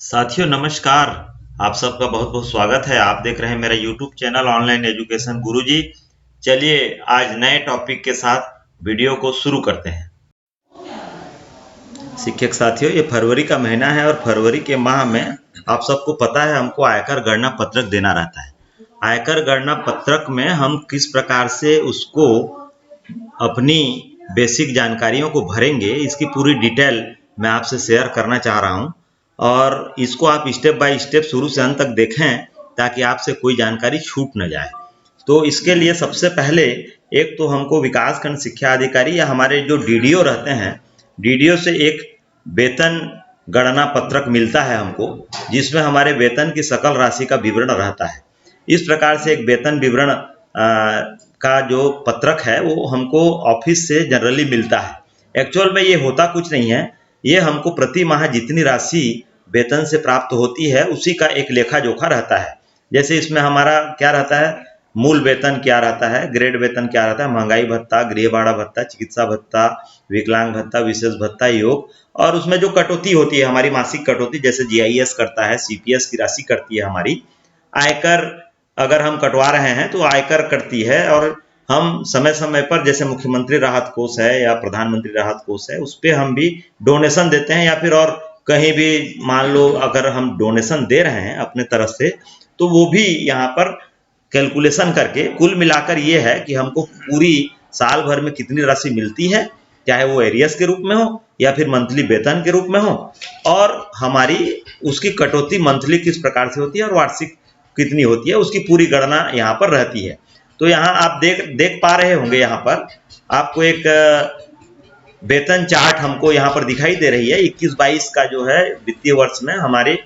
साथियों नमस्कार। आप सबका बहुत बहुत स्वागत है। आप देख रहे हैं मेरा यूट्यूब चैनल ऑनलाइन एजुकेशन गुरुजी। चलिए आज नए टॉपिक के साथ वीडियो को शुरू करते हैं। शिक्षक साथियों, ये फरवरी का महीना है और फरवरी के माह में आप सबको पता है हमको आयकर गणना पत्रक देना रहता है। आयकर गणना पत्रक में हम किस प्रकार से उसको अपनी बेसिक जानकारियों को भरेंगे, इसकी पूरी डिटेल मैं आपसे शेयर करना चाह रहा हूं और इसको आप स्टेप बाय स्टेप शुरू से अंत तक देखें ताकि आपसे कोई जानकारी छूट न जाए। तो इसके लिए सबसे पहले एक तो हमको विकासखंड शिक्षा अधिकारी या हमारे जो डीडीओ रहते हैं, डीडीओ से एक वेतन गणना पत्रक मिलता है हमको, जिसमें हमारे वेतन की सकल राशि का विवरण रहता है। इस प्रकार से एक वेतन विवरण का जो पत्रक है वो हमको ऑफिस से जनरली मिलता है। एक्चुअल में ये होता कुछ नहीं है, ये हमको प्रति माह जितनी राशि वेतन से प्राप्त होती है उसी का एक लेखा जोखा रहता है। जैसे इसमें हमारा क्या रहता है, मूल वेतन क्या रहता है, ग्रेड वेतन क्या रहता है, महंगाई भत्ता, गृह भाड़ा भत्ता, चिकित्सा भत्ता, विकलांग भत्ता, विशेष भत्ता, योग, और उसमें जो कटौती होती है हमारी मासिक कटौती, जैसे जीआईएस करता है, सीपीएस की राशि कटती है हमारी, आयकर अगर हम कटवा रहे हैं तो आयकर कटती है, और हम समय समय पर जैसे मुख्यमंत्री राहत कोष है या प्रधानमंत्री राहत कोष है उस पर हम भी डोनेशन देते हैं, या फिर और कहीं भी मान लो अगर हम डोनेशन दे रहे हैं अपने तरफ से तो वो भी यहाँ पर कैलकुलेशन करके कुल मिलाकर ये है कि हमको पूरी साल भर में कितनी राशि मिलती है, चाहे वो एरियस के रूप में हो या फिर मंथली वेतन के रूप में हो, और हमारी उसकी कटौती मंथली किस प्रकार से होती है और वार्षिक कितनी होती है, उसकी पूरी गणना यहाँ पर रहती है। तो यहाँ आप देख पा रहे होंगे, यहाँ पर आपको एक वेतन चार्ट हमको यहाँ पर दिखाई दे रही है। 21-22 का जो है वित्तीय वर्ष में हमारे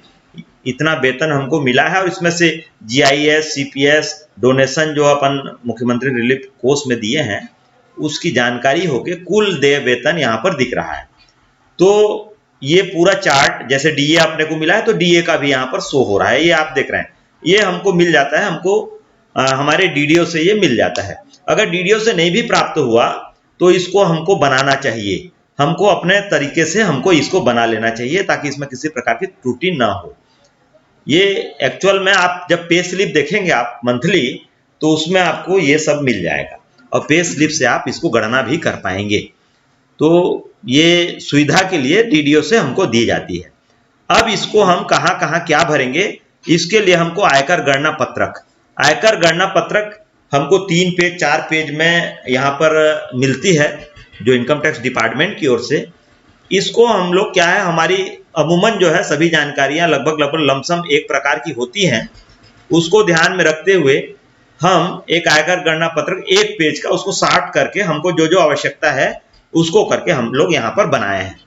इतना वेतन हमको मिला है, और इसमें से जीआईएस, सीपीएस, डोनेशन जो अपन मुख्यमंत्री रिलीफ कोष में दिए हैं उसकी जानकारी होके कुल देय वेतन यहाँ पर दिख रहा है। तो ये पूरा चार्ट, जैसे डीए अपने को मिला है तो डीए का भी यहाँ पर शो हो रहा है, ये आप देख रहे हैं, ये हमको मिल जाता है, हमको हमारे डीडीओ से ये मिल जाता है। अगर डीडीओ से नहीं भी प्राप्त हुआ तो इसको हमको बनाना चाहिए, हमको अपने तरीके से हमको इसको बना लेना चाहिए ताकि इसमें किसी प्रकार की त्रुटि ना हो। ये एक्चुअल में आप जब पे स्लिप देखेंगे आप मंथली तो उसमें आपको ये सब मिल जाएगा, और पे स्लिप से आप इसको गणना भी कर पाएंगे। तो ये सुविधा के लिए डीडीओ से हमको दी जाती है। अब इसको हम कहाँ कहाँ क्या भरेंगे, इसके लिए हमको आयकर गणना पत्रक, आयकर गणना पत्रक हमको 3 पेज 4 पेज में यहाँ पर मिलती है जो इनकम टैक्स डिपार्टमेंट की ओर से। इसको हम लोग क्या है, हमारी अमूमन जो है सभी जानकारियां लगभग लमसम एक प्रकार की होती हैं, उसको ध्यान में रखते हुए हम एक आयकर गणना पत्रक 1 पेज का उसको शार्ट करके हमको जो जो आवश्यकता है उसको करके हम लोग यहाँ पर बनाए हैं।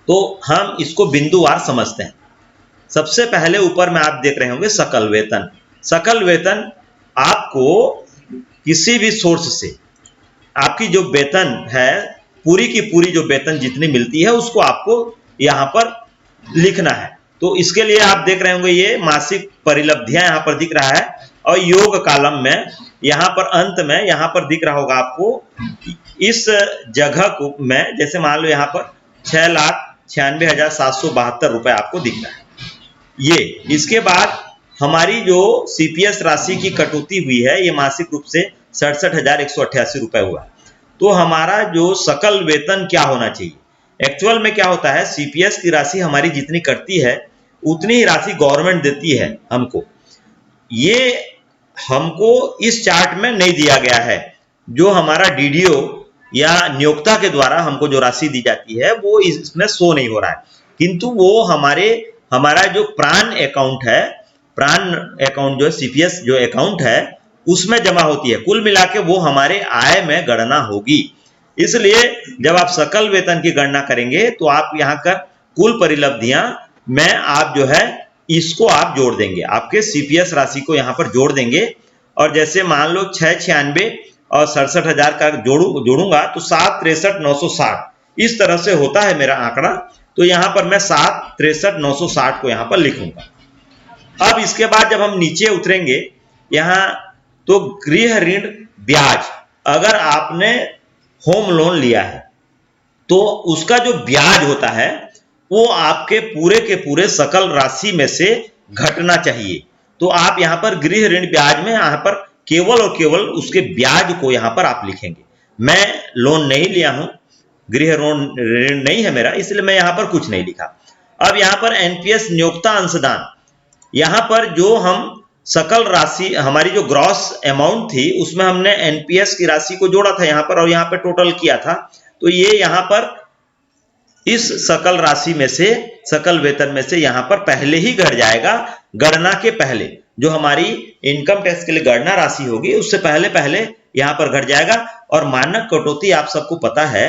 तो हम इसको बिंदुवार समझते हैं। सबसे पहले ऊपर में आप देख रहे होंगे सकल वेतन। सकल वेतन आपको किसी भी सोर्स से आपकी जो वेतन है, पूरी की पूरी जो वेतन जितनी मिलती है उसको आपको यहाँ पर लिखना है। तो इसके लिए आप देख रहे होंगे ये मासिक परिलब्धियां यहाँ पर दिख रहा है, और योग कालम में यहाँ पर अंत में यहाँ पर दिख रहा होगा आपको इस जगह को में, जैसे मान लो यहाँ पर 6,96,772 रुपए आपको दिख रहा है ये। इसके बाद हमारी जो सीपीएस राशि की कटौती हुई है ये मासिक रूप से 67,188 रुपए हुआ। तो हमारा जो सकल वेतन क्या होना चाहिए, एक्चुअल में क्या होता है, सीपीएस की राशि हमारी जितनी कटती है उतनी ही राशि गवर्नमेंट देती है हमको। ये हमको इस चार्ट में नहीं दिया गया है। जो हमारा डीडीओ या नियोक्ता के द्वारा हमको जो राशि दी जाती है वो इसमें शो नहीं हो रहा है, किंतु वो हमारा जो प्राण अकाउंट है, प्राण अकाउंट जो सीपीएस जो अकाउंट है उसमें जमा होती है। कुल मिला के वो हमारे आय में गणना होगी। इसलिए जब आप सकल वेतन की गणना करेंगे तो आप यहाँ का कुल परिलब्धियां में आप जो है इसको आप जोड़ देंगे, आपके सीपीएस राशि को यहाँ पर जोड़ देंगे। और जैसे मान लो 696 और 67,000 का जोड़ूंगा तो 7,63,960 इस तरह से होता है मेरा आंकड़ा। तो यहाँ पर मैं 7,63,960 को यहाँ पर लिखूंगा। अब इसके बाद जब हम नीचे उतरेंगे यहाँ, तो गृह ऋण ब्याज, अगर आपने होम लोन लिया है तो उसका जो ब्याज होता है वो आपके पूरे के पूरे सकल राशि में से घटना चाहिए। तो आप यहाँ पर गृह ऋण ब्याज में यहाँ पर केवल और केवल उसके ब्याज को यहाँ पर आप लिखेंगे। मैं लोन नहीं लिया हूं, गृह ऋण नहीं है मेरा, इसलिए मैं यहाँ पर कुछ नहीं लिखा। अब यहाँ पर एनपीएस नियोक्ता अंशदान, यहाँ पर जो हम सकल राशि हमारी जो ग्रॉस अमाउंट थी उसमें हमने एनपीएस की राशि को जोड़ा था यहाँ पर और यहाँ पर टोटल किया था। तो ये यहाँ पर इस सकल राशि में से, सकल वेतन में से यहाँ पर पहले ही घट जाएगा। गणना के पहले जो हमारी इनकम टैक्स के लिए गणना राशि होगी उससे पहले पहले यहाँ पर घट जाएगा। और मानक कटौती आप सबको पता है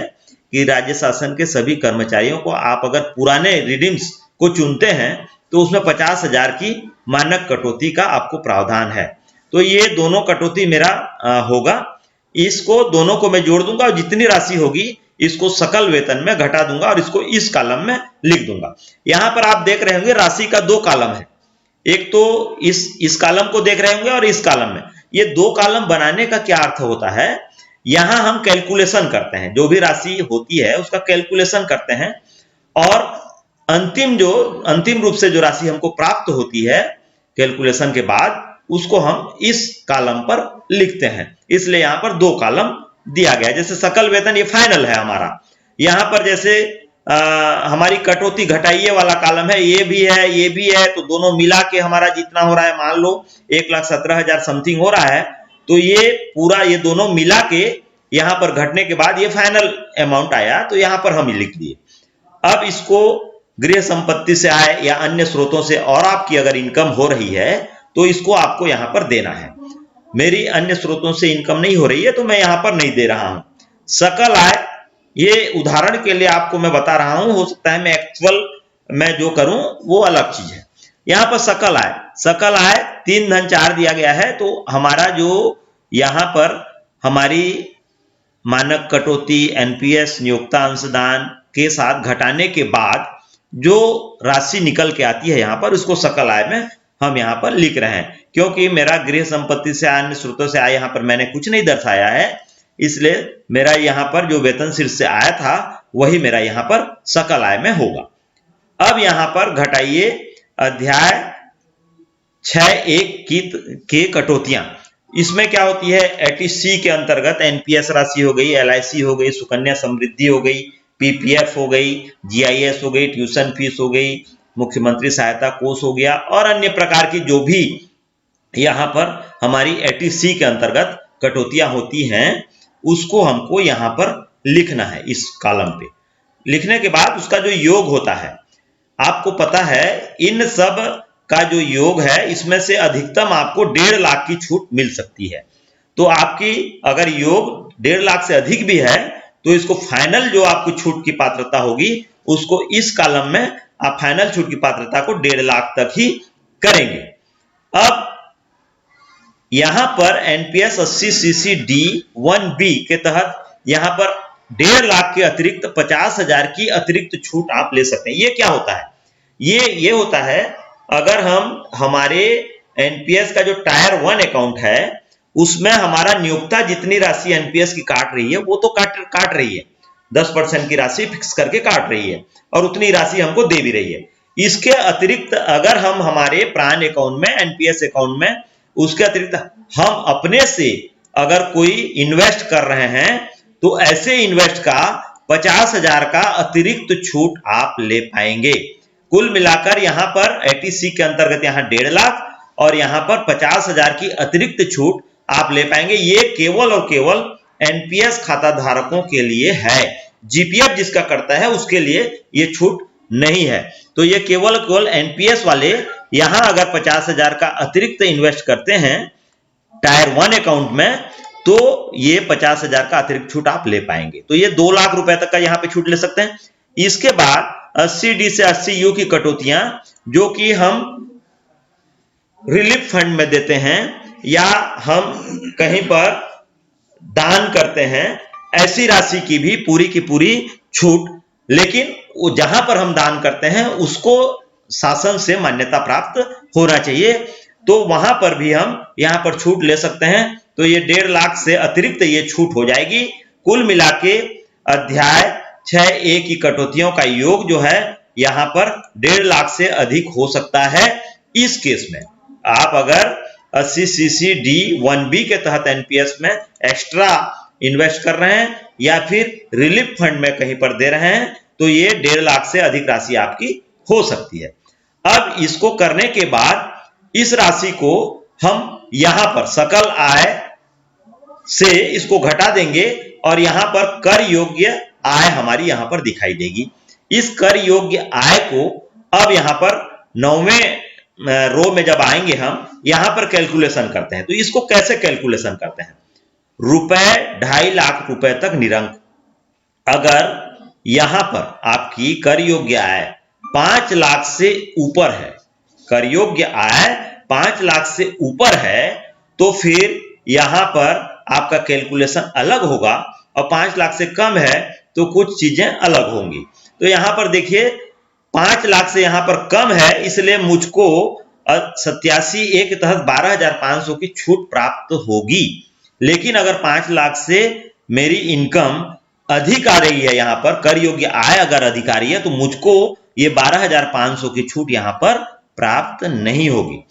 कि राज्य शासन के सभी कर्मचारियों को आप अगर पुराने रिडीम्स को चुनते हैं तो उसमें 50,000 की मानक कटौती का आपको प्रावधान है। तो ये दोनों कटौती मेरा होगा, इसको दोनों को मैं जोड़ दूंगा और जितनी राशि होगी इसको सकल वेतन में घटा दूंगा और इसको इस कॉलम में लिख दूंगा। यहां पर आप देख रहे होंगे राशि का 2 कॉलम है, एक तो इस कॉलम को देख रहे होंगे और इस कॉलम में। ये 2 कॉलम बनाने का क्या अर्थ होता है, यहां हम कैलकुलेशन करते हैं, जो भी राशि होती है उसका कैलकुलेशन करते हैं और अंतिम रूप से जो राशि हमको प्राप्त होती है कैलकुलेशन के बाद उसको हम इस कॉलम पर लिखते हैं। इसलिए यहां पर 2 कॉलम दिया गया है। जैसे सकल वेतन ये फाइनल है हमारा, यहां पर जैसे हमारी कटौती घटाइए वाला कॉलम है, ये भी है ये भी है, तो दोनों मिला के हमारा जितना हो रहा है, मान लो 1,17,000 समथिंग हो रहा है, तो ये पूरा ये दोनों मिला के यहां पर घटने के बाद ये फाइनल अमाउंट आया, तो यहां पर हम लिख दिए। अब इसको गृह संपत्ति से आए या अन्य स्रोतों से और आपकी अगर इनकम हो रही है तो इसको आपको यहां पर देना है। मेरी अन्य स्रोतों से इनकम नहीं हो रही है तो मैं यहां पर नहीं दे रहा हूं। सकल आय, ये उदाहरण के लिए आपको मैं बता रहा हूं, हो सकता है मैं एक्चुअल मैं जो करूं वो अलग चीज है। यहां पर सकल आय 3-4 दिया गया है, तो हमारा जो यहां पर हमारी मानक कटौती एनपीएस नियोक्ता अंशदान के साथ घटाने के बाद जो राशि निकल के आती है यहां पर, उसको सकल आय में हम यहां पर लिख रहे हैं। क्योंकि मेरा गृह संपत्ति से अन्य स्रोतों से आय यहां पर मैंने कुछ नहीं दर्शाया है, इसलिए मेरा यहां पर जो वेतन शीर्ष से आया था वही मेरा यहां पर सकल आय में होगा। अब यहां पर घटाइए अध्याय 6.1 की कटौतियां। इसमें क्या होती है, एटीसी के अंतर्गत एनपीएस राशि हो गई, एलआईसी हो गई, सुकन्या समृद्धि हो गई, पीपीएफ हो गई, जीआईएस हो गई, ट्यूशन फीस हो गई, मुख्यमंत्री सहायता कोष हो गया और अन्य प्रकार की जो भी यहां पर हमारी एटीसी के अंतर्गत कटौतियां होती हैं उसको हमको यहां पर लिखना है। इस कॉलम पे लिखने के बाद उसका जो योग होता है, आपको पता है इन सब का जो योग है इसमें से अधिकतम आपको 1.5 लाख की छूट मिल सकती है। तो आपकी अगर योग 1.5 लाख से अधिक भी है तो इसको फाइनल जो आपको छूट की पात्रता होगी उसको इस कॉलम में आप फाइनल छूट की पात्रता को 1.5 लाख तक ही करेंगे। अब यहां पर एनपीएस 80CC-D-1B के तहत यहां पर 1.5 लाख के अतिरिक्त 50,000 की अतिरिक्त छूट आप ले सकते हैं। ये क्या होता है, ये होता है अगर हम हमारे एनपीएस का जो टायर 1 अकाउंट है उसमें हमारा नियोक्ता जितनी राशि एनपीएस की काट रही है वो तो काट रही है, 10% की राशि फिक्स करके काट रही है और उतनी राशि हमको दे भी रही है। इसके अतिरिक्त अगर हम हमारे प्राण अकाउंट में, एनपीएस अकाउंट में, उसके अतिरिक्त हम अपने से अगर कोई इन्वेस्ट कर रहे हैं तो ऐसे इन्वेस्ट का 50,000 का अतिरिक्त छूट आप ले पाएंगे। कुल मिलाकर यहां पर एटीसी के अंतर्गत यहां 1.5 लाख और यहां पर 50,000 की अतिरिक्त छूट आप ले पाएंगे। ये केवल और केवल एनपीएस खाता धारकों के लिए है, जीपीएफ जिसका करता है उसके लिए ये छूट नहीं है। तो ये केवल एनपीएस वाले यहां अगर 50,000 का अतिरिक्त इन्वेस्ट करते हैं टायर 1 अकाउंट में तो ये 50,000 का अतिरिक्त छूट आप ले पाएंगे। तो ये 2 लाख रुपए तक का यहां पे छूट ले सकते हैं। इसके बाद 80D से 80U की कटौतियां जो कि हम रिलीफ फंड में देते हैं या हम कहीं पर दान करते हैं, ऐसी राशि की भी पूरी की पूरी छूट, लेकिन जहां पर हम दान करते हैं उसको शासन से मान्यता प्राप्त होना चाहिए, तो वहां पर भी हम यहां पर छूट ले सकते हैं। तो ये 1.5 लाख से अतिरिक्त ये छूट हो जाएगी। कुल मिला के अध्याय 6A की कटौतियों का योग जो है यहां पर 1.5 लाख से अधिक हो सकता है। इस केस में आप अगर 80CC-D-1B के तहत एनपीएस में एक्स्ट्रा इन्वेस्ट कर रहे हैं या फिर रिलीफ फंड में कहीं पर दे रहे हैं तो ये 1.5 लाख से अधिक राशि आपकी हो सकती है। अब इसको करने के बाद इस राशि को हम यहां पर सकल आय से इसको घटा देंगे और यहां पर कर योग्य आय हमारी यहां पर दिखाई देगी। इस कर योग्य आय को अब यहां पर 9वें रो में जब आएंगे हम यहां पर कैलकुलेशन करते हैं। तो इसको कैसे कैलकुलेशन करते हैं? रुपए 2.5 लाख रुपए तक निरंक अगर यहां पर आपकी कर योग्य आय 5 लाख से ऊपर है, कर योग्य आय 5 लाख से ऊपर है तो फिर यहां पर आपका कैलकुलेशन अलग होगा और 5 लाख से कम है तो कुछ चीजें अलग होंगी। तो यहां पर देखिए 5 लाख से यहां पर कम है इसलिए मुझको 87A के तहत 12,500 की छूट प्राप्त होगी। लेकिन अगर 5 लाख से मेरी इनकम अधिक आ रही है, यहां पर कर योग्य आय अगर अधिक आ रही है तो मुझको ये 12,500 की छूट यहां पर प्राप्त नहीं होगी।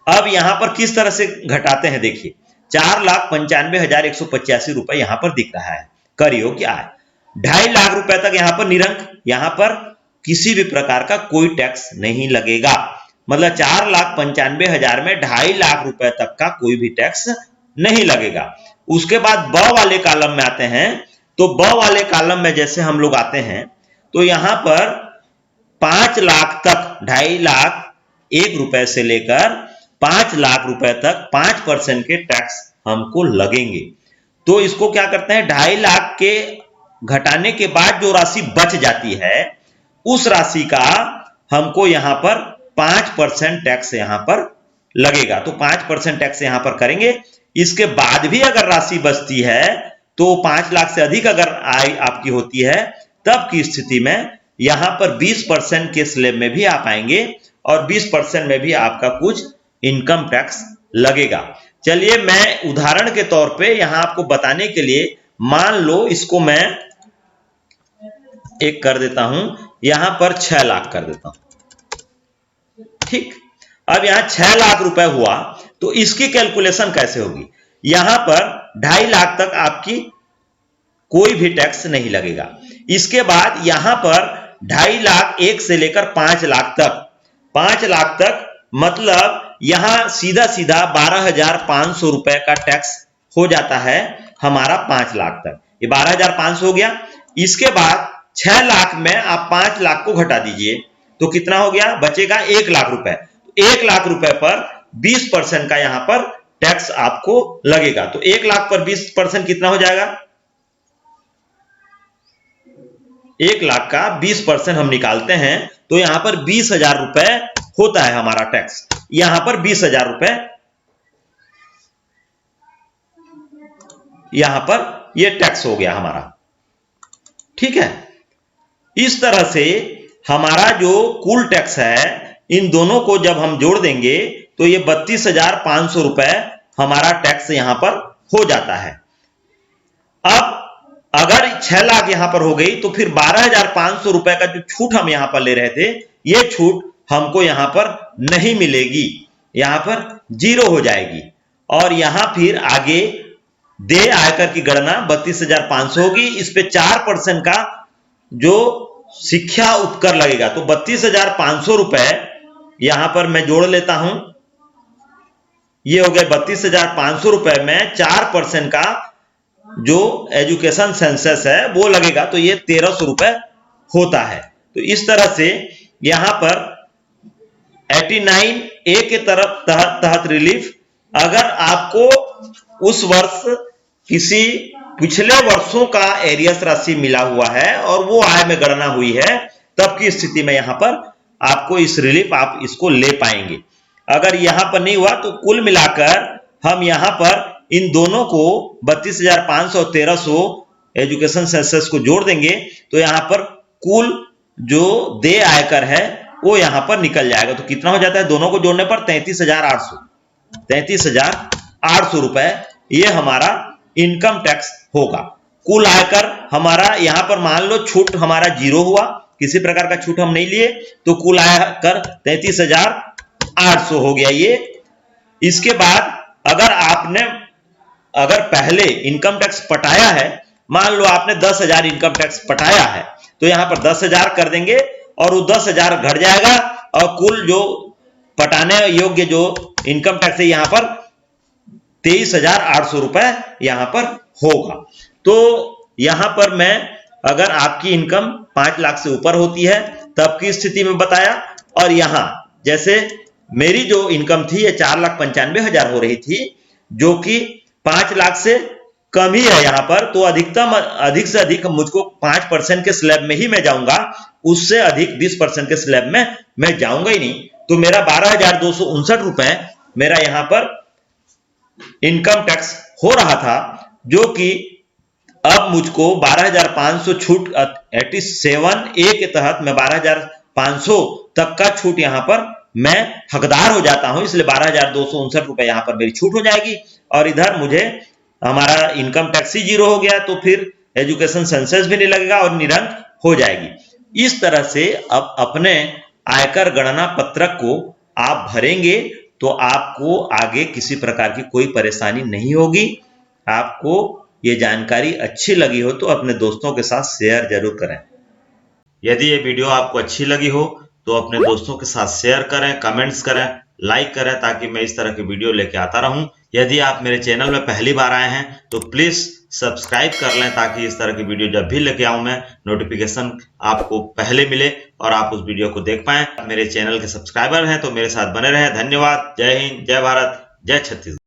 अब यहां पर किस तरह से घटाते हैं देखिए 4,95,185 रुपए यहां पर दिख रहा है कर योग्य आय। 2.5 लाख रुपए तक यहां पर निरंक, यहां पर किसी भी प्रकार का कोई टैक्स नहीं लगेगा। मतलब 4,95,000 में 2.5 लाख रुपए तक का कोई भी टैक्स नहीं लगेगा। उसके बाद ब वाले कॉलम में आते हैं तो ब वाले कॉलम में जैसे हम लोग आते हैं तो यहां पर 5 लाख तक 2.5 लाख 1 रुपए से लेकर 5 लाख रुपए तक 5% के टैक्स हमको लगेंगे। तो इसको क्या करते हैं 2.5 लाख के घटाने के बाद जो राशि बच जाती है उस राशि का हमको यहां पर 5% टैक्स यहां पर लगेगा। तो 5% टैक्स यहां पर करेंगे। इसके बाद भी अगर राशि बचती है तो 5 लाख से अधिक अगर आय आपकी होती है तब की स्थिति में यहां पर 20% के स्लैब में भी आप आएंगे और 20% में भी आपका कुछ इनकम टैक्स लगेगा। चलिए मैं उदाहरण के तौर पे यहां आपको बताने के लिए मान लो इसको मैं एक कर देता हूं, यहां पर 6 लाख कर देता हूं। ठीक, अब यहां 6 लाख रुपए हुआ तो इसकी कैलकुलेशन कैसे होगी? यहां पर 2.5 लाख तक आपकी कोई भी टैक्स नहीं लगेगा। इसके बाद यहां पर 2.5 लाख 1 से लेकर 5 लाख तक, 5 लाख तक मतलब यहां सीधा सीधा 12,500 रुपए का टैक्स हो जाता है हमारा 5 लाख तक। ये 12,500 हो गया। इसके बाद 6 लाख में आप 5 लाख को घटा दीजिए तो कितना हो गया? बचेगा 1 लाख रुपए। 1 लाख रुपए पर 20% का यहां पर टैक्स आपको लगेगा। तो 1 लाख पर 20% कितना हो जाएगा? 1 लाख का 20% हम निकालते हैं तो यहां पर 20,000 रुपए होता है हमारा टैक्स। यहां पर 20,000 रुपए यहां पर यह टैक्स हो गया हमारा। ठीक है, इस तरह से हमारा जो कुल टैक्स है इन दोनों को जब हम जोड़ देंगे तो ये 32,500 रुपए हमारा टैक्स यहां पर हो जाता है। अब अगर 6 लाख यहां पर हो गई तो फिर 12,500 रुपए का जो छूट हम यहां पर ले रहे थे ये छूट हमको यहां पर नहीं मिलेगी, यहां पर 0 हो जाएगी। और यहां फिर आगे देय आयकर की गणना 32,500 होगी। इस पे 4% का जो शिक्षा उपकर लगेगा। तो 32,500 रुपए यहां पर मैं जोड़ लेता हूं। ये हो गए 32,500 रुपए में 4% का जो एजुकेशन सेंसस है वो लगेगा तो ये 1,300 रुपए होता है। तो इस तरह से यहां पर 89A के तहत रिलीफ अगर आपको उस वर्ष किसी पिछले वर्षों का एरियस राशि मिला हुआ है और वो आय में गणना हुई है तब की स्थिति में यहां पर आपको इस रिलीफ आप इसको ले पाएंगे। अगर यहां पर नहीं हुआ तो कुल मिलाकर हम यहां पर इन दोनों को 32,500 और 1,300 एजुकेशन सेंसस को जोड़ देंगे तो यहां पर कुल जो देय आयकर है वो यहां पर निकल जाएगा। तो कितना हो जाता है? दोनों को जोड़ने पर 33,800 रुपए ये हमारा इनकम टैक्स होगा। कुल आयकर हमारा यहां पर मान लो छूट हमारा 0 हुआ किसी प्रकार का छूट हम नहीं लिए, तो कुल आया कर 33,800 हो गया ये। इसके बाद अगर पहले इनकम टैक्स पटाया है, मान लो आपने 10,000 इनकम टैक्स पटाया है, तो यहां पर 10,000 कर देंगे और वो 10,000 घट जाएगा और कुल जो पटाने योग्य जो इनकम टैक्स है यहां पर 23,800 रुपए यहां पर होगा। तो यहां पर मैं अगर आपकी इनकम 5 लाख से ऊपर होती है तब की स्थिति में बताया, और यहां जैसे मेरी जो इनकम थी ये 4,95,000 हो रही थी, जो कि 5 लाख से कम ही है यहां पर, तो अधिक से अधिक मुझको 5% के स्लैब में ही मैं जाऊंगा, उससे अधिक 20% के स्लैब में मैं जाऊंगा ही नहीं। तो मेरा 12,259 रुपए मेरा यहां पर इनकम टैक्स हो रहा था, जो कि अब मुझको 12,500 छूट 87A के तहत मैं 12,500 तक का छूट यहां पर मैं हकदार हो जाता हूं, इसलिए 12,259 रुपए यहां पर मेरी छूट हो जाएगी। और इधर मुझे हमारा इनकम टैक्स ही जीरो हो गया, तो फिर एजुकेशन सेंसस भी नहीं लगेगा और निरंक हो जाएगी। इस तरह से अब अपने आयकर गणना पत्रक को आप भरेंगे तो आपको आगे किसी प्रकार की कोई परेशानी नहीं होगी। आपको ये जानकारी अच्छी लगी हो तो अपने दोस्तों के साथ शेयर जरूर करें। यदि ये वीडियो आपको अच्छी लगी हो तो अपने दोस्तों के साथ शेयर करें, कमेंट्स करें, लाइक करें, ताकि मैं इस तरह की वीडियो लेके आता रहूं। यदि आप मेरे चैनल में पहली बार आए हैं तो प्लीज सब्सक्राइब कर लें, ताकि इस तरह की वीडियो जब भी लेके आऊं मैं, नोटिफिकेशन आपको पहले मिले और आप उस वीडियो को देख पाएं। मेरे चैनल के सब्सक्राइबर हैं तो मेरे साथ बने रहें। धन्यवाद। जय हिंद, जय भारत, जय छत्तीसगढ़।